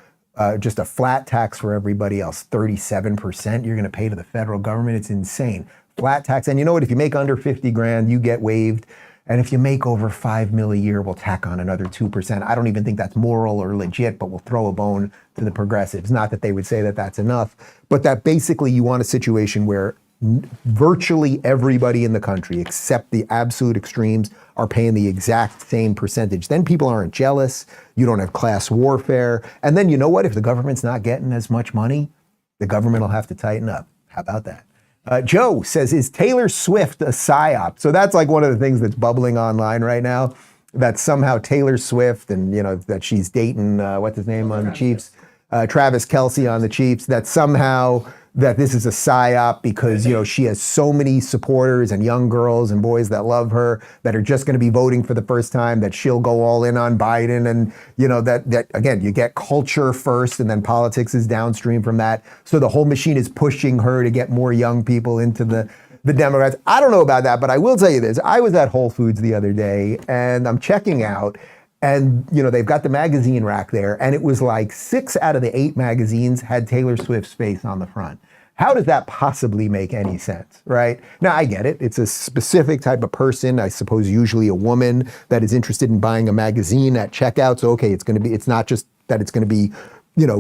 just a flat tax for everybody else. 37% you're going to pay to the federal government. It's insane. Flat tax. And you know what? If you make under 50 grand, you get waived. And if you make over 5 mil a year, we'll tack on another 2%. I don't even think that's moral or legit, but we'll throw a bone to the progressives. Not that they would say that that's enough, but that basically you want a situation where virtually everybody in the country, except the absolute extremes, are paying the exact same percentage. Then people aren't jealous. You don't have class warfare. And then you know what? If the government's not getting as much money, the government will have to tighten up. How about that? Joe says, is Taylor Swift a psyop? So that's like one of the things that's bubbling online right now, that somehow Taylor Swift and, you know, that she's dating, what's his name on the Chiefs? Travis Kelce on the Chiefs, that somehow that this is a psyop because, she has so many supporters and young girls and boys that love her that are just going to be voting for the first time, that she'll go all in on Biden. And, that again, you get culture first and then politics is downstream from that. So the whole machine is pushing her to get more young people into the Democrats. I don't know about that, but I will tell you this. I was at Whole Foods the other day and I'm checking out, and they've got the magazine rack there, and it was like 6 out of the 8 magazines had Taylor Swift's face on the front. How does that possibly make any sense, right? Now, I get it. It's a specific type of person, I suppose usually a woman, that is interested in buying a magazine at checkout. So, okay, it's not just that it's going to be,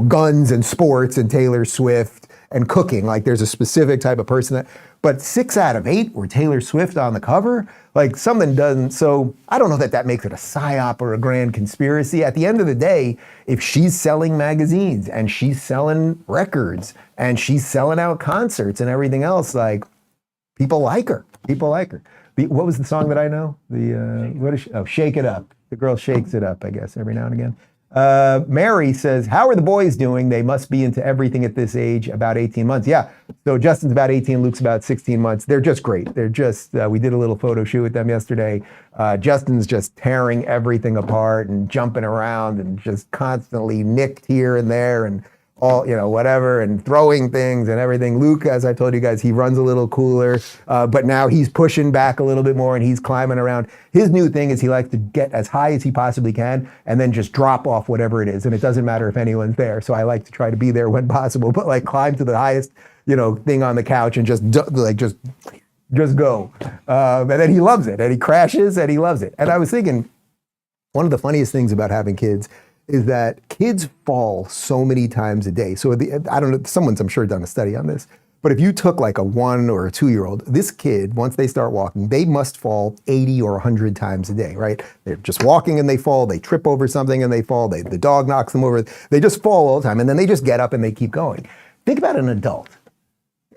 guns and sports and Taylor Swift and cooking. Like, there's a specific type of person but 6 out of 8 were Taylor Swift on the cover. Like, something doesn't. So I don't know that makes it a psyop or a grand conspiracy. At the end of the day, if she's selling magazines and she's selling records and she's selling out concerts and everything else, like, people like her. People like her. What was the song that I know? Shake It Up. The girl shakes it up, I guess, every now and again. Mary says, how are the boys doing? They must be into everything at this age, about 18 months. Yeah, so Justin's about 18, Luke's about 16 months. They're just great. They're just, we did a little photo shoot with them yesterday. Justin's just tearing everything apart and jumping around and just constantly nicked here and there and all, whatever, and throwing things and everything. Luke, as I told you guys, he runs a little cooler, but now he's pushing back a little bit more and he's climbing around. His new thing is he likes to get as high as he possibly can and then just drop off whatever it is. And it doesn't matter if anyone's there. So I like to try to be there when possible, but like climb to the highest, thing on the couch and just go. And then he loves it and he crashes and he loves it. And I was thinking, one of the funniest things about having kids is that kids fall so many times a day. So I don't know, someone's I'm sure done a study on this, but if you took like a 1 or a 2-year-old, this kid, once they start walking, they must fall 80 or 100 times a day, right? They're just walking and they fall, they trip over something and they fall, the dog knocks them over, they just fall all the time and then they just get up and they keep going. Think about an adult.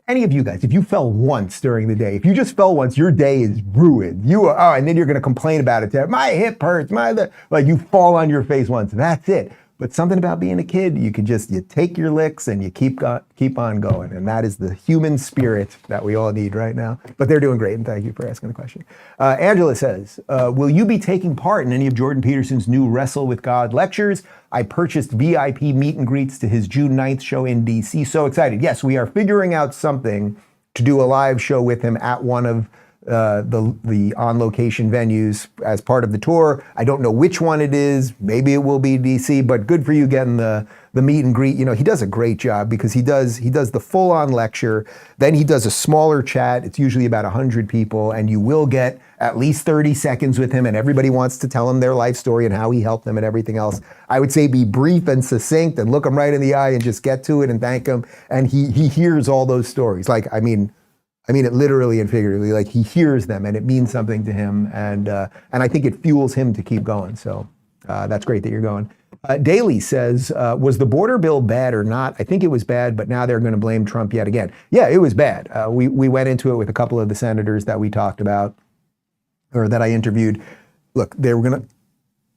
Any of you guys, if you fell once during the day, if you just fell once, your day is ruined. And then you're going to complain about it. My hip hurts, like you fall on your face once, that's it. But something about being a kid, you take your licks and you keep on going. And that is the human spirit that we all need right now. But they're doing great, and thank you for asking the question. Angela says, will you be taking part in any of Jordan Peterson's new Wrestle with God lectures? I purchased VIP meet and greets to his June 9th show in DC. So excited. Yes, we are figuring out something to do a live show with him at one of the on-location venues as part of the tour. I don't know which one it is. Maybe it will be DC, but good for you getting the meet and greet. He does a great job because he does the full-on lecture. Then he does a smaller chat. It's usually about 100 people, and you will get at least 30 seconds with him, and everybody wants to tell him their life story and how he helped them and everything else. I would say be brief and succinct and look him right in the eye and just get to it and thank him. And he hears all those stories. Like, I mean it literally and figuratively, like he hears them and it means something to him. And I think it fuels him to keep going. So that's great that you're going. Daly says, was the border bill bad or not? I think it was bad, but now they're going to blame Trump yet again. Yeah, it was bad. We went into it with a couple of the senators that we talked about or that I interviewed. Look, they were going to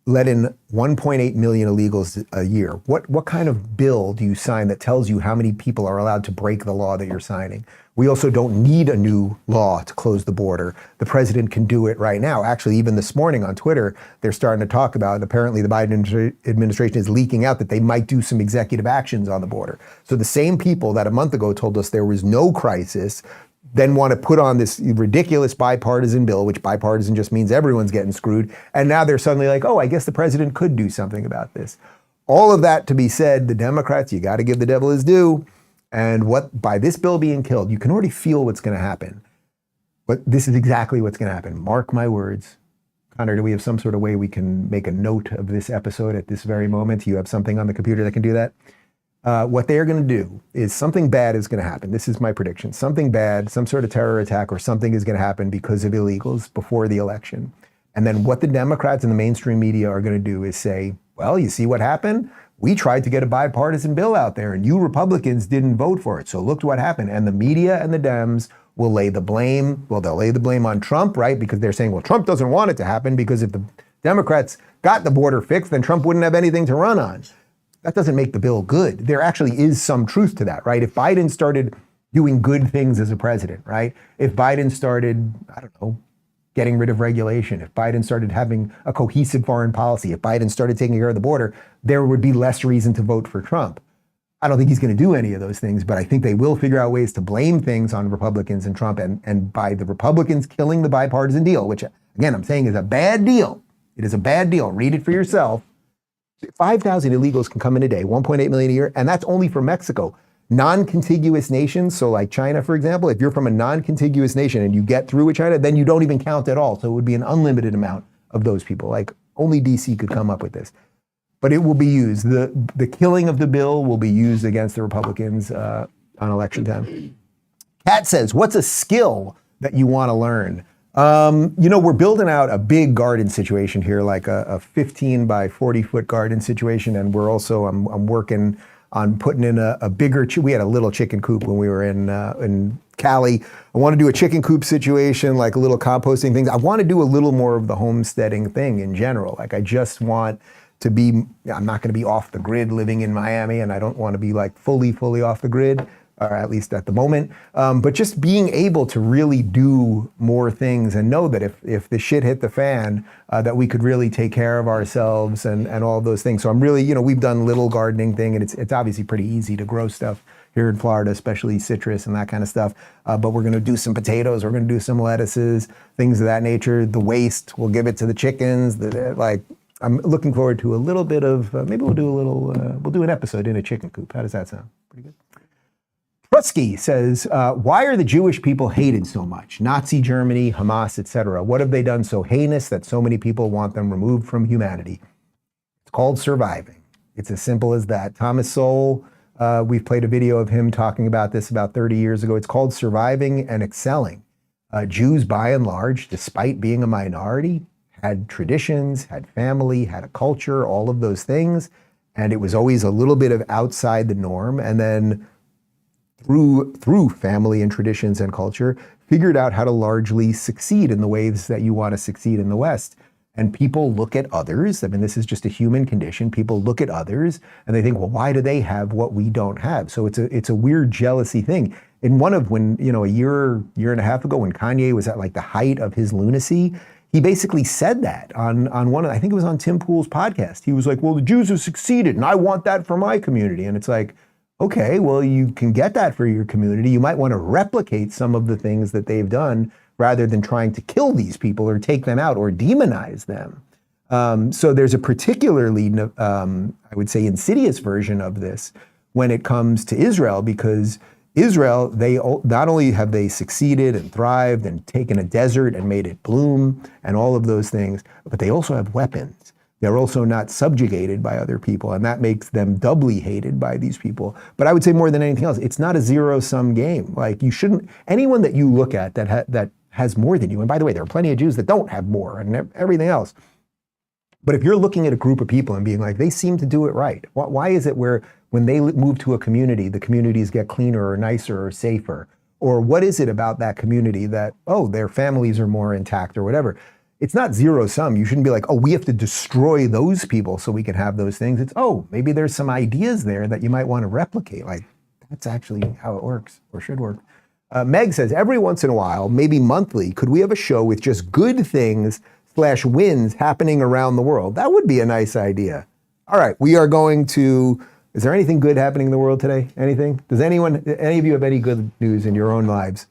let in 1.8 million illegals a year. What kind of bill do you sign that tells you how many people are allowed to break the law that you're signing? We also don't need a new law to close the border. The president can do it right now. Actually, even this morning on Twitter, they're starting to talk about, apparently the Biden administration is leaking out that they might do some executive actions on the border. So the same people that a month ago told us there was no crisis then want to put on this ridiculous bipartisan bill, which bipartisan just means everyone's getting screwed. And now they're suddenly like, oh, I guess the president could do something about this. All of that to be said, the Democrats, you got to give the devil his due. And by this bill being killed, you can already feel what's going to happen. But this is exactly what's going to happen. Mark my words. Connor, do we have some sort of way we can make a note of this episode at this very moment? You have something on the computer that can do that? What they are going to do is something bad is going to happen. This is my prediction. Something bad, some sort of terror attack or something is going to happen because of illegals before the election. And then what the Democrats and the mainstream media are going to do is say, well, you see what happened? We tried to get a bipartisan bill out there and you Republicans didn't vote for it. So look what happened. And the media and the Dems will lay the blame. Well, they'll lay the blame on Trump, right? Because they're saying, well, Trump doesn't want it to happen because if the Democrats got the border fixed, then Trump wouldn't have anything to run on. That doesn't make the bill good. There actually is some truth to that, right? If Biden started doing good things as a president, right? If Biden started, I don't know, getting rid of regulation, if Biden started having a cohesive foreign policy, if Biden started taking care of the border, there would be less reason to vote for Trump. I don't think he's going to do any of those things, but I think they will figure out ways to blame things on Republicans and Trump, and by the Republicans killing the bipartisan deal, which again, I'm saying is a bad deal. It is a bad deal. Read it for yourself. 5,000 illegals can come in a day, 1.8 million a year, and that's only for Mexico. Non-contiguous nations, so like China, for example, if you're from a non-contiguous nation and you get through with China, then you don't even count at all. So it would be an unlimited amount of those people. Like only DC could come up with this. But it will be used. The killing of the bill will be used against the Republicans on election time. Kat says, what's a skill that you want to learn? We're building out a big garden situation here, like a 15 by 40 foot garden situation. And we're also, I'm working on putting in a bigger, we had a little chicken coop when we were in Cali. I want to do a chicken coop situation, like a little composting thing. I want to do a little more of the homesteading thing in general. Like I just want to be, I'm not going to be off the grid living in Miami, and I don't want to be like fully off the grid, or at least at the moment. But just being able to really do more things and know that if the shit hit the fan, that we could really take care of ourselves and all of those things. So I'm really, we've done little gardening thing, and it's obviously pretty easy to grow stuff here in Florida, especially citrus and that kind of stuff. But we're going to do some potatoes, we're going to do some lettuces, things of that nature. The waste, we'll give it to the chickens. I'm looking forward to a little bit of, maybe we'll do an episode in a chicken coop. How does that sound? Pretty good. Prusky says, why are the Jewish people hated so much? Nazi Germany, Hamas, etc. What have they done so heinous that so many people want them removed from humanity? It's called surviving. It's as simple as that. Thomas Sowell, we've played a video of him talking about this about 30 years ago. It's called surviving and excelling. Jews, by and large, despite being a minority, had traditions, had family, had a culture, all of those things. And it was always a little bit of outside the norm. And then through family and traditions and culture, figured out how to largely succeed in the ways that you want to succeed in the West. And people look at others. I mean, this is just a human condition. People look at others and they think, well, why do they have what we don't have? So it's a weird jealousy thing. In when a year and a half ago, when Kanye was at like the height of his lunacy, he basically said that on one of, I think it was on Tim Pool's podcast. He was like, well, the Jews have succeeded and I want that for my community. And it's like, okay, well, you can get that for your community. You might want to replicate some of the things that they've done rather than trying to kill these people or take them out or demonize them. So there's a particularly, I would say, insidious version of this when it comes to Israel, because Israel, they not only have they succeeded and thrived and taken a desert and made it bloom and all of those things, but they also have weapons. They're also not subjugated by other people, and that makes them doubly hated by these people. But I would say more than anything else, it's not a zero-sum game. Like you shouldn't, anyone that you look at that has more than you, and by the way, there are plenty of Jews that don't have more and everything else. But if you're looking at a group of people and being like, they seem to do it right, why is it where when they move to a community, the communities get cleaner or nicer or safer? Or what is it about that community that, their families are more intact or whatever? It's not zero sum. You shouldn't be like, we have to destroy those people so we can have those things. It's, maybe there's some ideas there that you might want to replicate. Like, that's actually how it works or should work. Meg says, every once in a while, maybe monthly, could we have a show with just good things / wins happening around the world? That would be a nice idea. All right, we are going to, is there anything good happening in the world today? Anything? Does any of you have any good news in your own lives?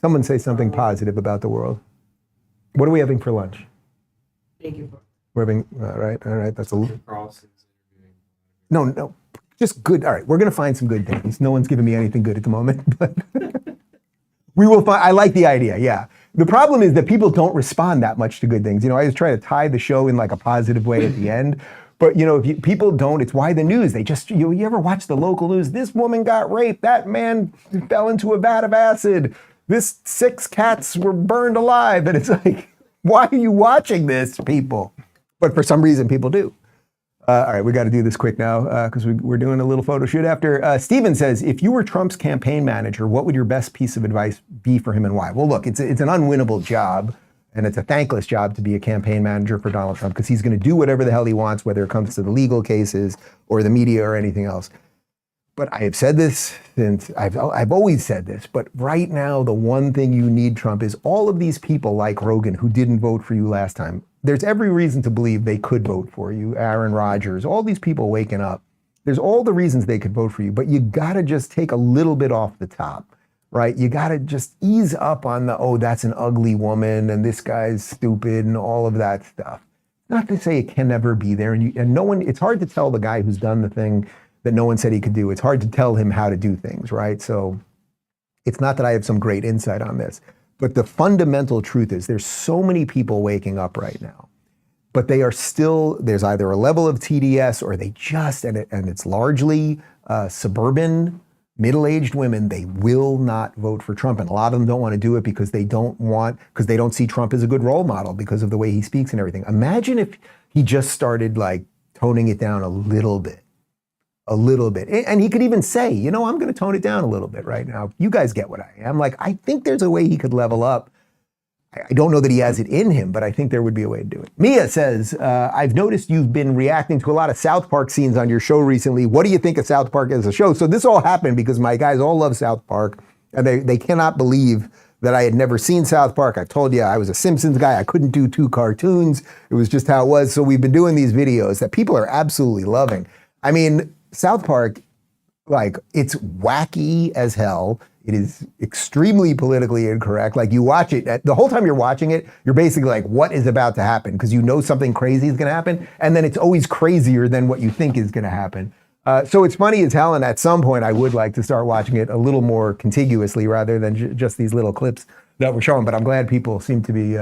Someone say something positive about the world. What are we having for lunch? Thank you. We're having, all right, that's a, no, just good. All right, we're going to find some good things. No one's giving me anything good at the moment, but we will find, I like the idea, yeah. The problem is that people don't respond that much to good things. I always try to tie the show in like a positive way at the end. But if people don't, it's why the news, they just, you ever watch the local news? This woman got raped, that man fell into a vat of acid, this 6 cats were burned alive. And it's like, why are you watching this, people? But for some reason, people do. All right, we got to do this quick now because we're doing a little photo shoot after. Steven says, if you were Trump's campaign manager, what would your best piece of advice be for him and why? Well, look, it's an unwinnable job, and it's a thankless job to be a campaign manager for Donald Trump because he's going to do whatever the hell he wants, whether it comes to the legal cases or the media or anything else. But I have said this since I've always said this, but right now the one thing you need, Trump, is all of these people like Rogan who didn't vote for you last time. There's every reason to believe they could vote for you. Aaron Rodgers, all these people waking up. There's all the reasons they could vote for you, but you gotta just take a little bit off the top, right? You gotta just ease up on the, oh, that's an ugly woman and this guy's stupid and all of that stuff. Not to say it can never be there, and no one, it's hard to tell the guy who's done the thing that no one said he could do. It's hard to tell him how to do things, right? So it's not that I have some great insight on this, but the fundamental truth is there's so many people waking up right now, but they are still, there's either a level of TDS or they just, and it's largely suburban, middle-aged women, they will not vote for Trump. And a lot of them don't want to do it because they don't see Trump as a good role model because of the way he speaks and everything. Imagine if he just started like toning it down a little bit. And he could even say, you know, I'm going to tone it down a little bit right now. You guys get what I am. Like, I think there's a way he could level up. I don't know that he has it in him, but I think there would be a way to do it. Mia says, I've noticed you've been reacting to a lot of South Park scenes on your show recently. What do you think of South Park as a show? So this all happened because my guys all love South Park, and they cannot believe that I had never seen South Park. I told you I was a Simpsons guy. I couldn't do 2 cartoons. It was just how it was. So we've been doing these videos that people are absolutely loving. I mean, South Park, like, it's wacky as hell. It is extremely politically incorrect. Like, you watch it, the whole time you're watching it, you're basically like, what is about to happen? Because you know something crazy is going to happen. And then it's always crazier than what you think is going to happen. So it's funny as hell. And at some point, I would like to start watching it a little more contiguously rather than just these little clips that we're showing. But I'm glad people seem to be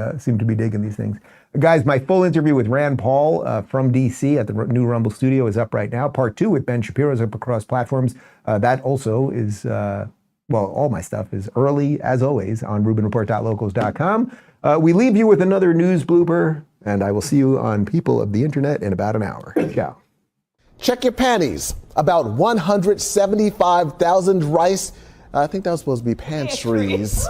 digging these things. Guys, my full interview with Rand Paul from DC at the new Rumble studio is up right now. Part 2 with Ben Shapiro is up across platforms. That also is, all my stuff is early, as always, on RubinReport.locals.com. We leave you with another news blooper, and I will see you on People of the Internet in about an hour. Ciao. Check your panties. About 175,000 rice, I think that was supposed to be pantries.